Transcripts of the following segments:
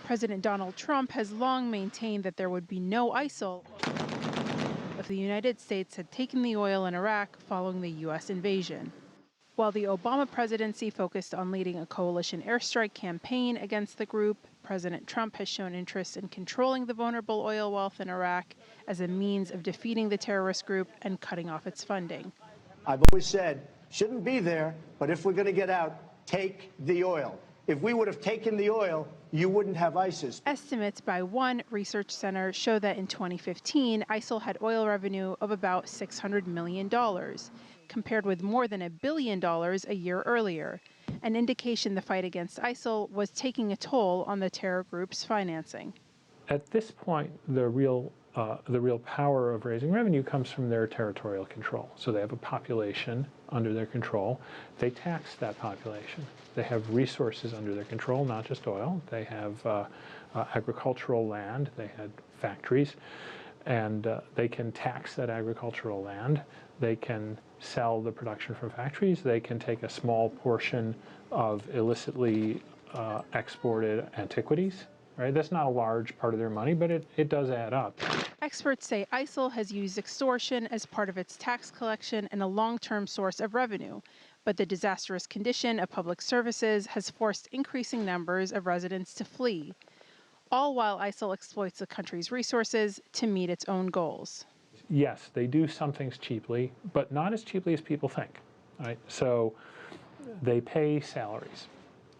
President Donald Trump has long maintained that there would be no ISIL if the United States had taken the oil in Iraq following the U.S. invasion. While the Obama presidency focused on leading a coalition airstrike campaign against the group, President Trump has shown interest in controlling the vulnerable oil wealth in Iraq as a means of defeating the terrorist group and cutting off its funding. I've always said, shouldn't be there, but if we're going to get out, take the oil. If we would have taken the oil, you wouldn't have ISIS. Estimates by one research center show that in 2015, ISIL had oil revenue of about $600 million, compared with more than $1 billion a year earlier, an indication the fight against ISIL was taking a toll on the terror group's financing. At this point, the real power of raising revenue comes from their territorial control. So they have a population under their control. They tax that population. They have resources under their control, not just oil. They have agricultural land. They had factories. And they can tax that agricultural land. They can sell the production from factories. They can take a small portion of illicitly exported antiquities. Right? That's not a large part of their money, but it does add up. Experts say ISIL has used extortion as part of its tax collection and a long-term source of revenue. But the disastrous condition of public services has forced increasing numbers of residents to flee, all while ISIL exploits the country's resources to meet its own goals. Yes, they do some things cheaply, but not as cheaply as people think. Right? So they pay salaries.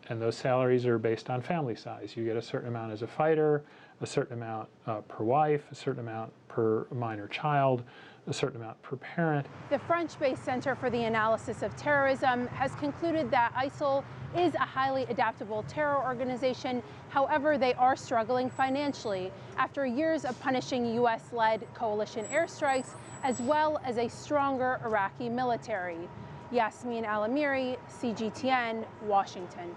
And those salaries are based on family size. You get a certain amount as a fighter, a certain amount per wife, a certain amount per minor child, a certain amount per parent. The French-based Center for the Analysis of Terrorism has concluded that ISIL is a highly adaptable terror organization. However, they are struggling financially after years of punishing U.S.-led coalition airstrikes, as well as a stronger Iraqi military. Yasmin Alamiri, CGTN, Washington.